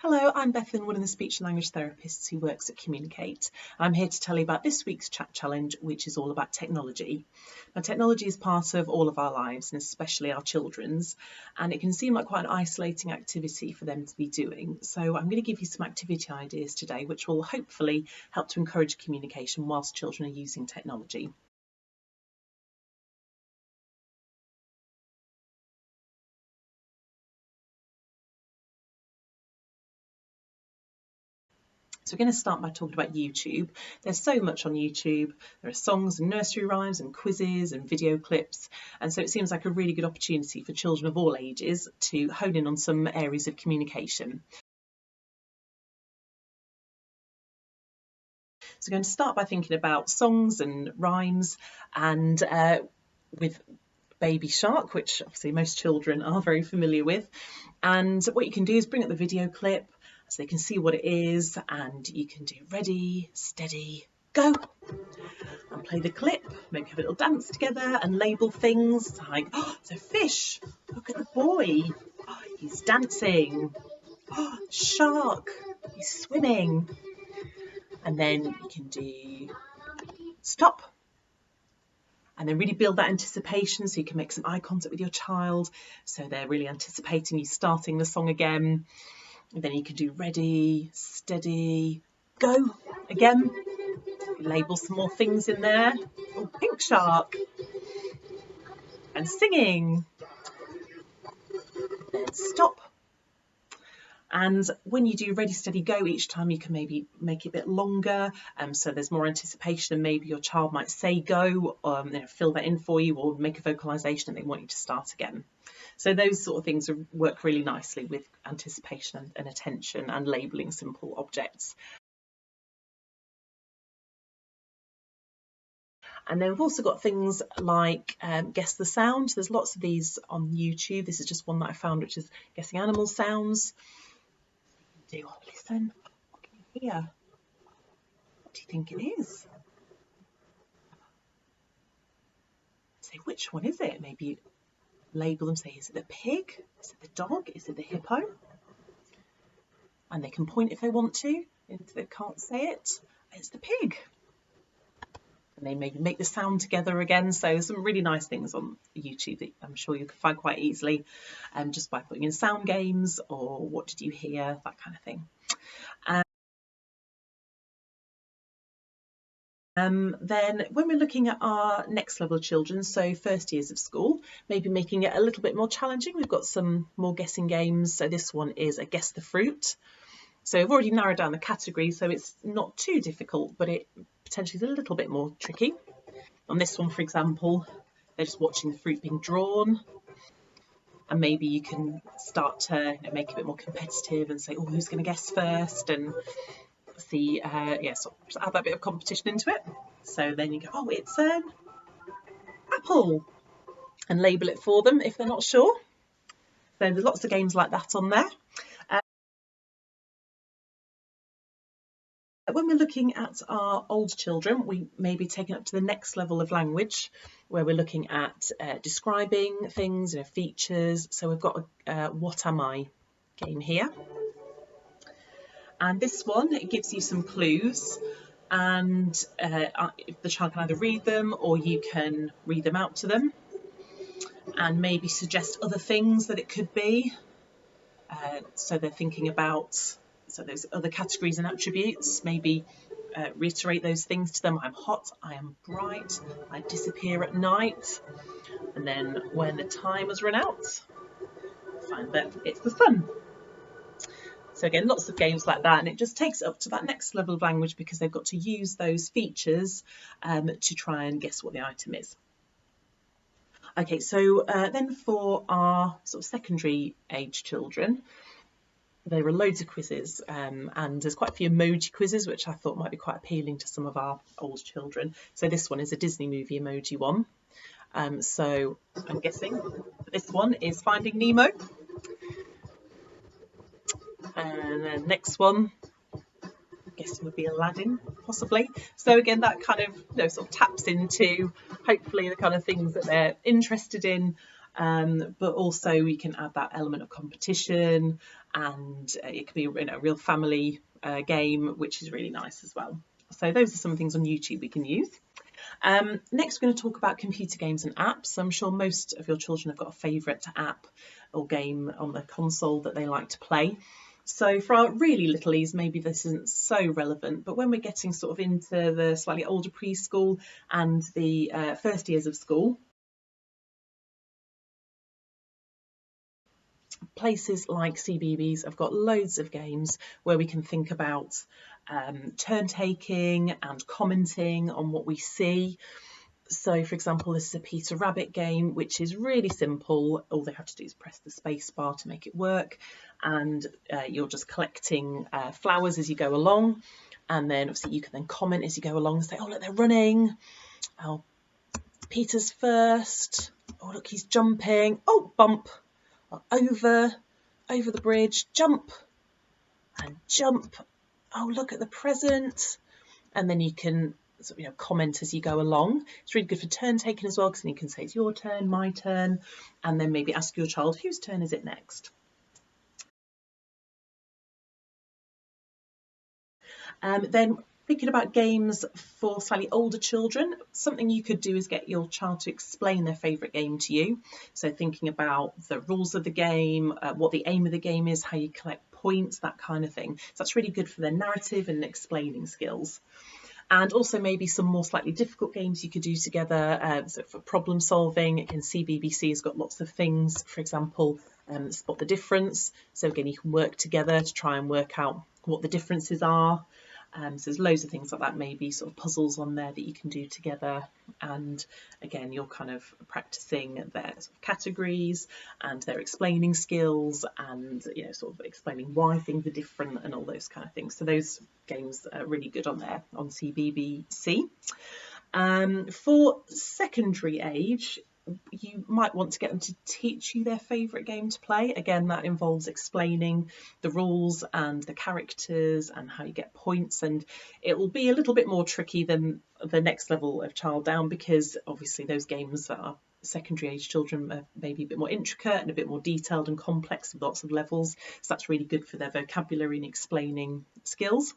Hello, I'm Bethan, one of the speech and language therapists who works at Communicate. I'm here to tell you about this week's chat challenge, which is all about technology. Now, technology is part of all of our lives, and especially our children's, and it can seem like quite an isolating activity for them to be doing. So I'm going to give you some activity ideas today, which will hopefully help to encourage communication whilst children are using technology. So we're going to start by talking about YouTube. There's so much on YouTube. There are songs and nursery rhymes and quizzes and video clips. And so it seems like a really good opportunity for children of all ages to hone in on some areas of communication. So we're going to start by thinking about songs and rhymes, and with Baby Shark, which obviously most children are very familiar with. And what you can do is bring up the video clip so they can see what it is, and you can do ready, steady, go, and play the clip, maybe have a little dance together and label things like, oh, it's a fish, look at the boy, oh, he's dancing, oh, shark, he's swimming. And then you can do stop, and then really build that anticipation, so you can make some eye contact with your child so they're really anticipating you starting the song again. And then you can do ready, steady, go again. Label some more things in there. Oh, pink shark. And singing. Then stop. And when you do ready, steady, go, each time you can maybe make it a bit longer, so there's more anticipation, and maybe your child might say go, fill that in for you, or make a vocalisation and they want you to start again. So those sort of things work really nicely with anticipation and attention and labelling simple objects. And then we've also got things like guess the sound. There's lots of these on YouTube. This is just one that I found, which is guessing animal sounds. Do listen. What can you hear? What do you think it is? Say, which one is it? Maybe label them, say, is it the pig? Is it the dog? Is it the hippo? And they can point if they want to, if they can't say it. It's the pig. And they maybe make the sound together again. So some really nice things on YouTube that I'm sure you can find quite easily, just by putting in sound games or what did you hear, that kind of thing. Then when we're looking at our next level of children, so first years of school, maybe making it a little bit more challenging, we've got some more guessing games. So this one is a guess the fruit. So we've already narrowed down the category, so it's not too difficult, but it potentially is a little bit more tricky. On this one, for example, they're just watching the fruit being drawn, and maybe you can start to make it a bit more competitive and say, oh, who's going to guess first, and see, so just add that bit of competition into it. So then you go, oh, it's an apple, and label it for them if they're not sure. So there's lots of games like that on there. When we're looking at our older children, we may be taking up to the next level of language, where we're looking at describing things, features. So we've got a what am I game here. And this one, it gives you some clues, and the child can either read them or you can read them out to them and maybe suggest other things that it could be. So they're thinking about, so those other categories and attributes, maybe reiterate those things to them. I'm hot, I am bright, I disappear at night. And then when the time has run out, find that it's the sun. So again, lots of games like that, and it just takes it up to that next level of language because they've got to use those features to try and guess what the item is. Okay, so then for our sort of secondary age children, there are loads of quizzes, and there's quite a few emoji quizzes, which I thought might be quite appealing to some of our old children. So this one is a Disney movie emoji one. So I'm guessing this one is Finding Nemo. And then next one, I guess it would be Aladdin, possibly. So again, that kind of sort of taps into hopefully the kind of things that they're interested in, but also we can add that element of competition, and it could be a real family game, which is really nice as well. So those are some things on YouTube we can use. Next, we're going to talk about computer games and apps. I'm sure most of your children have got a favourite app or game on the console that they like to play. So for our really littlies, maybe this isn't so relevant, but when we're getting sort of into the slightly older preschool and the first years of school, places like CBeebies have got loads of games where we can think about turn taking and commenting on what we see. So, for example, this is a Peter Rabbit game, which is really simple. All they have to do is press the space bar to make it work, and you're just collecting flowers as you go along. And then obviously you can then comment as you go along and say, oh, look, they're running. Oh, Peter's first. Oh, look, he's jumping. Oh, bump. Over the bridge, jump and jump. Oh, look at the present. And then you can comment as you go along. It's really good for turn taking as well, because then you can say it's your turn, my turn, and then maybe ask your child, whose turn is it next? Then thinking about games for slightly older children, something you could do is get your child to explain their favourite game to you. So thinking about the rules of the game, what the aim of the game is, how you collect points, that kind of thing. So that's really good for their narrative and explaining skills. And also maybe some more slightly difficult games you could do together. So for problem solving, again, CBBC has got lots of things. For example, spot the difference. So again, you can work together to try and work out what the differences are. So there's loads of things like that, maybe sort of puzzles on there that you can do together. And again, you're kind of practicing their sort of categories and their explaining skills, and sort of explaining why things are different and all those kind of things. So those games are really good on there on CBBC. For secondary age, you might want to get them to teach you their favourite game to play. Again, that involves explaining the rules and the characters and how you get points, and it will be a little bit more tricky than the next level of child down, because obviously those games that are secondary age children are maybe a bit more intricate and a bit more detailed and complex with lots of levels. So that's really good for their vocabulary and explaining skills.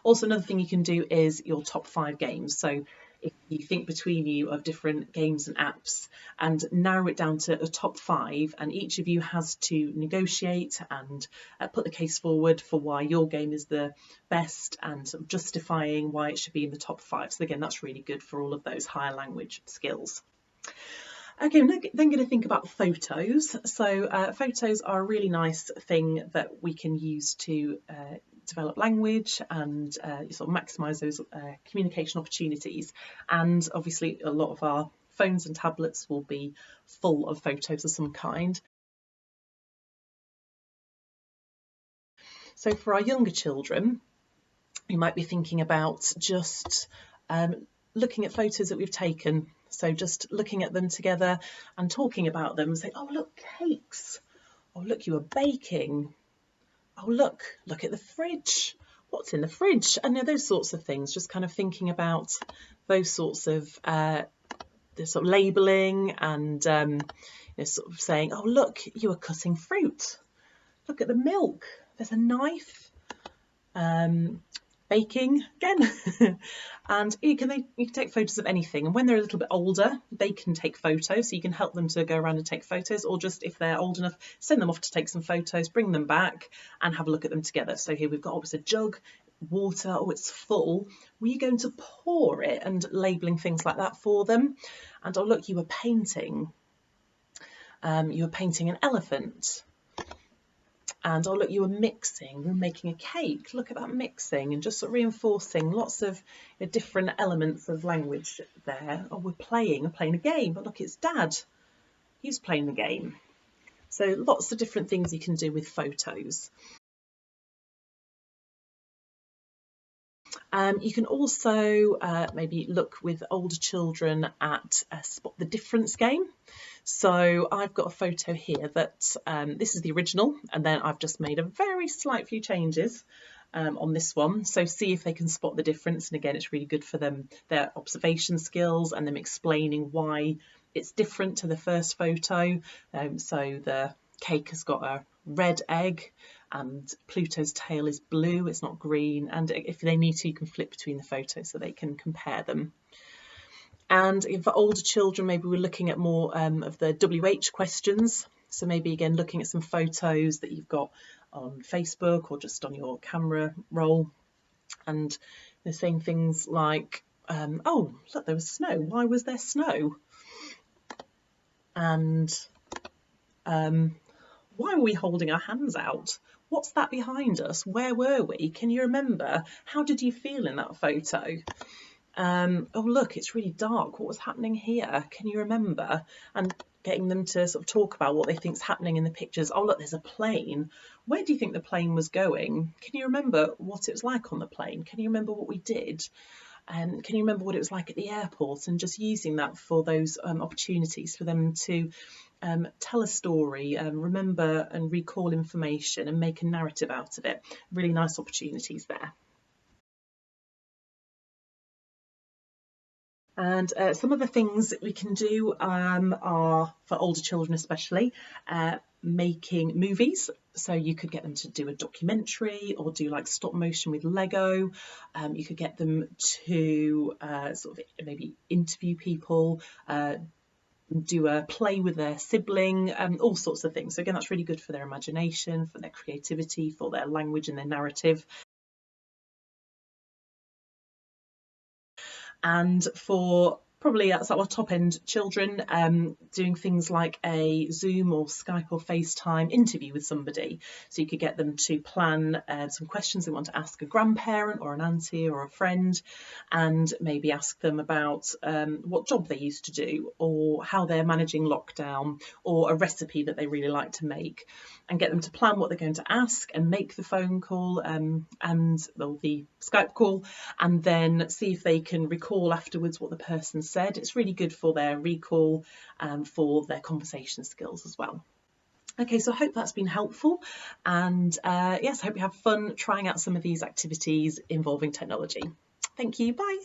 Also, another thing you can do is your top 5 games. So if you think between you of different games and apps and narrow it down to a top 5, and each of you has to negotiate and put the case forward for why your game is the best and sort of justifying why it should be in the top 5. So again, that's really good for all of those higher language skills. Okay, I'm then going to think about photos. So photos are a really nice thing that we can use to develop language and sort of maximise those communication opportunities. And obviously a lot of our phones and tablets will be full of photos of some kind. So for our younger children, you might be thinking about just looking at photos that we've taken. So just looking at them together and talking about them and say, oh, look, cakes. Oh, look, you were baking. Oh, look at the fridge. What's in the fridge? And those sorts of things, just kind of thinking about those sorts of the sort of labelling and sort of saying, oh, look, you were cutting fruit. Look at the milk. There's a knife. Baking again. And you can take photos of anything, and when they're a little bit older they can take photos, so you can help them to go around and take photos, or just if they're old enough, send them off to take some photos, bring them back and have a look at them together. So here we've got, oh, it's a jug, water, oh, it's full, were you going to pour it, and labelling things like that for them. And oh, look, you were painting an elephant. And oh, look, you were mixing, we were making a cake, look at that mixing, and just sort of reinforcing lots of different elements of language there. Oh, we're playing a game, but look, it's Dad, he's playing the game. So lots of different things you can do with photos. You can also maybe look with older children at a spot the difference game. So I've got a photo here that this is the original, and then I've just made a very slight few changes. on this one. So see if they can spot the difference. And again, it's really good for them, their observation skills, and them explaining why it's different to the first photo. So the cake has got a red egg and Pluto's tail is blue, it's not green. And if they need to, you can flip between the photos so they can compare them. And for older children, maybe we're looking at more of the WH questions. So maybe again, looking at some photos that you've got on Facebook or just on your camera roll. And they're saying things like, oh, look, there was snow. Why was there snow? And why were we holding our hands out? What's that behind us? Where were we? Can you remember? How did you feel in that photo? Oh, look, it's really dark. What was happening here? Can you remember? And getting them to sort of talk about what they think's happening in the pictures. Oh, look, there's a plane. Where do you think the plane was going? Can you remember what it was like on the plane? Can you remember what we did? Can you remember what it was like at the airport? And just using that for those opportunities for them to tell a story, remember and recall information and make a narrative out of it. Really nice opportunities there. And some of the things that we can do are, for older children especially, making movies. So you could get them to do a documentary or do like stop motion with Lego. You could get them to sort of maybe interview people, do a play with their sibling, all sorts of things. So again, that's really good for their imagination, for their creativity, for their language and their narrative. And for probably that's our top end children, doing things like a Zoom or Skype or FaceTime interview with somebody. So you could get them to plan some questions they want to ask a grandparent or an auntie or a friend, and maybe ask them about what job they used to do, or how they're managing lockdown, or a recipe that they really like to make, and get them to plan what they're going to ask and make the phone call and the Skype call, and then see if they can recall afterwards what the person said. It's really good for their recall and for their conversation skills as well. Okay, so I hope that's been helpful, and yes, I hope you have fun trying out some of these activities involving technology. Thank you, bye.